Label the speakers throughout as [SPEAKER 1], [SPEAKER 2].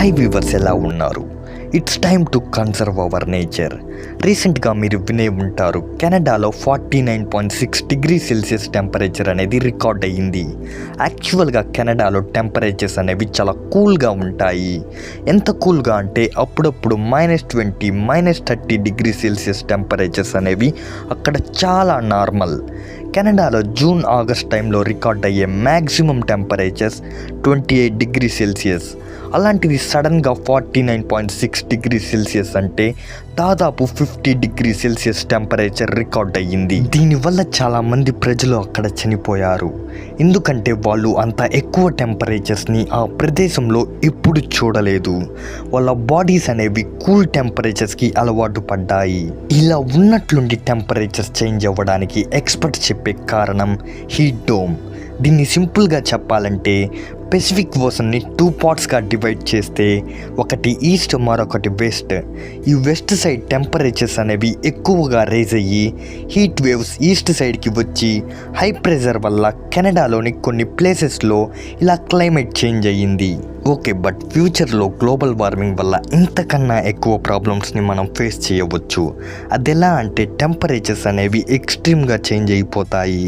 [SPEAKER 1] Hi viewers, ఎలా ఉన్నారు? It's time to conserve hour nature. రీసెంట్గా మీరు వినే ఉంటారు, కెనడాలో 49.6 డిగ్రీ సెల్సియస్ టెంపరేచర్ అనేది రికార్డ్ అయ్యింది. యాక్చువల్గా కెనడాలో టెంపరేచర్స్ అనేవి చాలా కూల్గా ఉంటాయి. ఎంత కూల్గా అంటే అప్పుడప్పుడు -20, -30 డిగ్రీ సెల్సియస్ టెంపరేచర్స్ అనేవి అక్కడ చాలా నార్మల్. కెనడాలో జూన్ ఆగస్ట్ టైంలో రికార్డ్ అయ్యే మ్యాక్సిమం టెంపరేచర్స్ 28 డిగ్రీ సెల్సియస్. అలాంటిది సడన్గా 49.6 డిగ్రీ సెల్సియస్ అంటే దాదాపు 50 డిగ్రీ సెల్సియస్ టెంపరేచర్ రికార్డ్ అయ్యింది. దీనివల్ల చాలామంది ప్రజలు అక్కడ చనిపోయారు. ఎందుకంటే వాళ్ళు అంత ఎక్కువ టెంపరేచర్స్ని ఆ ప్రదేశంలో ఎప్పుడు చూడలేదు. వాళ్ళ బాడీస్ అనేవి కూల్ టెంపరేచర్స్కి అలవాటు పడ్డాయి. ఇలా ఉన్నట్లుండి టెంపరేచర్స్ చేంజ్ అవ్వడానికి ఎక్స్పర్ట్స్ చెప్పే కారణం హీట్ డోమ్. దీన్ని సింపుల్గా చెప్పాలంటే పెసిఫిక్ ఓషన్ని 2 పార్ట్స్గా డివైడ్ చేస్తే ఒకటి ఈస్ట్, మరొకటి వెస్ట్. ఈ వెస్ట్ సైడ్ టెంపరేచర్స్ అనేవి ఎక్కువగా రైజ్ అయ్యి హీట్ వేవ్స్ ఈస్ట్ సైడ్కి వచ్చి హై ప్రెషర్ వల్ల కెనడాలోని కొన్ని ప్లేసెస్లో ఇలా క్లైమేట్ చేంజ్ అయ్యింది. ఓకే, బట్ ఫ్యూచర్లో గ్లోబల్ వార్మింగ్ వల్ల ఇంతకన్నా ఎక్కువ ప్రాబ్లమ్స్ని మనం ఫేస్ చేయవచ్చు. అదెలా అంటే టెంపరేచర్స్ అనేవి ఎక్స్ట్రీమ్గా చేంజ్ అయిపోతాయి.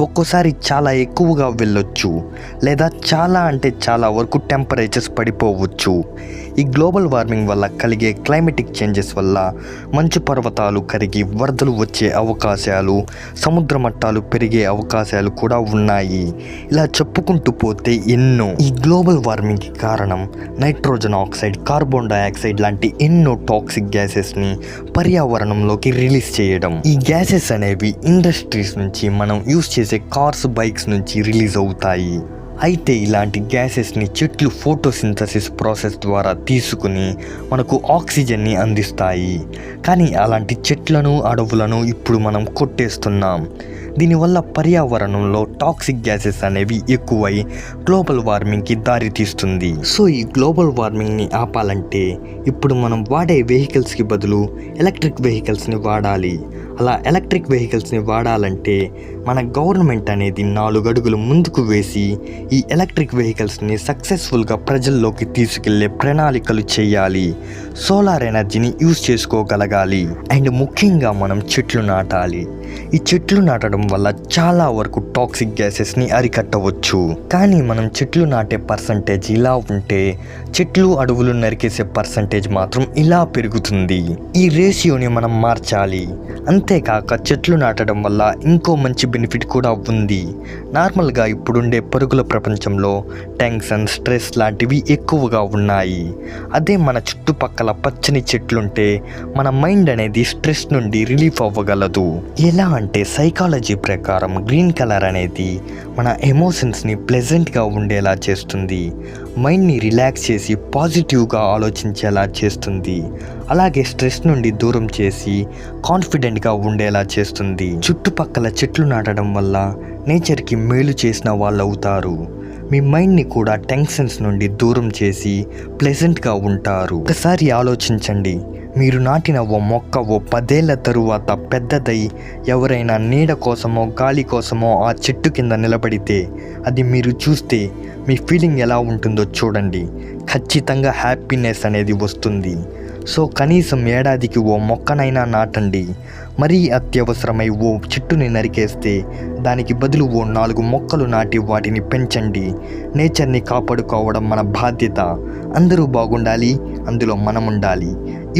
[SPEAKER 1] ఒక్కోసారి చాలా ఎక్కువగా వెళ్ళొచ్చు, లేదా చాలా అంటే చాలా వరకు టెంపరేచర్స్ పడిపోవచ్చు. ఈ గ్లోబల్ వార్మింగ్ వల్ల కలిగే క్లైమేటిక్ చేంజెస్ వల్ల మంచు పర్వతాలు కరిగి వరదలు వచ్చే అవకాశాలు, సముద్ర మట్టాలు పెరిగే అవకాశాలు కూడా ఉన్నాయి. ఇలా చెప్పుకుంటూ పోతే ఎన్నో. ఈ గ్లోబల్ వార్మింగ్కి కారణం నైట్రోజన్ ఆక్సైడ్, కార్బన్ డైఆక్సైడ్ లాంటి ఎన్నో టాక్సిక్ గ్యాసెస్ని పర్యావరణంలోకి రిలీజ్ చేయడం. ఈ గ్యాసెస్ అనేవి ఇండస్ట్రీస్ నుంచి, మనం యూజ్ చేసే కార్స్, బైక్స్ నుంచి రిలీజ్ అవుతాయి. అయితే ఇలాంటి గ్యాసెస్ని చెట్లు ఫోటోసింథసిస్ ప్రాసెస్ ద్వారా తీసుకుని మనకు ఆక్సిజన్ని అందిస్తాయి. కానీ అలాంటి చెట్లను, అడవులను ఇప్పుడు మనం కొట్టేస్తున్నాం. దీనివల్ల పర్యావరణంలో టాక్సిక్ గ్యాసెస్ అనేవి ఎక్కువై గ్లోబల్ వార్మింగ్కి దారితీస్తుంది. సో ఈ గ్లోబల్ వార్మింగ్ని ఆపాలంటే ఇప్పుడు మనం వాడే వెహికల్స్కి బదులు ఎలక్ట్రిక్ వెహికల్స్ని వాడాలి. అలా ఎలక్ట్రిక్ వెహికల్స్ని వాడాలంటే మన గవర్నమెంట్ అనేది 4 అడుగులు ముందుకు వేసి ఈ ఎలక్ట్రిక్ వెహికల్స్ని సక్సెస్ఫుల్గా ప్రజల్లోకి తీసుకెళ్లే ప్రణాళికలు చేయాలి. సోలార్ ఎనర్జీని యూజ్ చేసుకోగలగాలి. అండ్ ముఖ్యంగా మనం చెట్లు నాటాలి. ఈ చెట్లు నాటడం వల్ల చాలా వరకు టాక్సిక్ గ్యాసెస్ని అరికట్టవచ్చు. కానీ మనం చెట్లు నాటే పర్సంటేజ్ ఇలా ఉంటే చెట్లు, అడవులు నరికేసే పర్సంటేజ్ మాత్రం ఇలా పెరుగుతుంది. ఈ రేషియోని మనం మార్చాలి. అంతేకాక చెట్లు నాటడం వల్ల ఇంకో మంచి బెనిఫిట్ కూడా ఉంది. నార్మల్గా ఇప్పుడుండే పరుగుల ప్రపంచంలో టెన్షన్, స్ట్రెస్ లాంటివి ఎక్కువగా ఉన్నాయి. అదే మన చుట్టుపక్కల పచ్చని చెట్లుంటే మన మైండ్ అనేది స్ట్రెస్ నుండి రిలీఫ్ అవ్వగలదు. ఎలా అంటే సైకాలజీ ప్రకారం గ్రీన్ కలర్ అనేది మన ఎమోషన్స్ని ప్లెజెంట్గా ఉండేలా చేస్తుంది. మైండ్ని రిలాక్స్ చేసి పాజిటివ్గా ఆలోచించేలా చేస్తుంది. అలాగే స్ట్రెస్ నుండి దూరం చేసి కాన్ఫిడెంట్గా ఉండేలా చేస్తుంది. చుట్టుపక్కల చెట్లు నాటడం వల్ల నేచర్కి మేలు చేసిన వాళ్ళు అవుతారు. మీ మైండ్ని కూడా టెన్షన్స్ నుండి దూరం చేసి ప్లెజెంట్గా ఉంటారు. ఒకసారి ఆలోచించండి, మీరు నాటిన ఓ మొక్క 10 ఏళ్ల తరువాత పెద్దదై ఎవరైనా నీడ కోసమో, గాలి కోసమో ఆ చెట్టు కింద నిలబడితే అది మీరు చూస్తే మీ ఫీలింగ్ ఎలా ఉంటుందో చూడండి. ఖచ్చితంగా హ్యాపీనెస్ అనేది వస్తుంది. సో కనీసం ఏడాదికి ఓ మొక్కనైనా నాటండి. మరీ అత్యవసరమై ఓ చెట్టుని నరికేస్తే దానికి బదులు ఓ 4 మొక్కలు నాటి వాటిని పెంచండి. నేచర్ని కాపాడుకోవడం మన బాధ్యత. అందరూ బాగుండాలి, అందులో మనం ఉండాలి.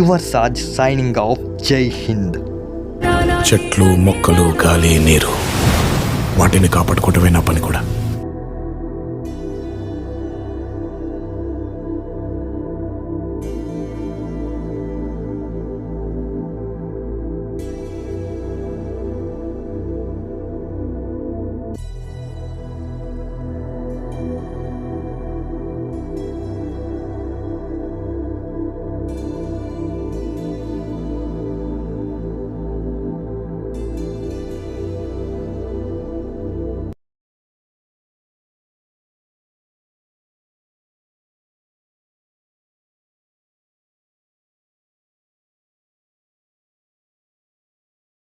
[SPEAKER 1] యువర్ సాజ్ సైనింగ్ ఆఫ్. జై హింద్.
[SPEAKER 2] చెట్లు, మొక్కలు, గాలి, నీరు, వాటిని కాపాడుకోవటమే నా పని కూడా.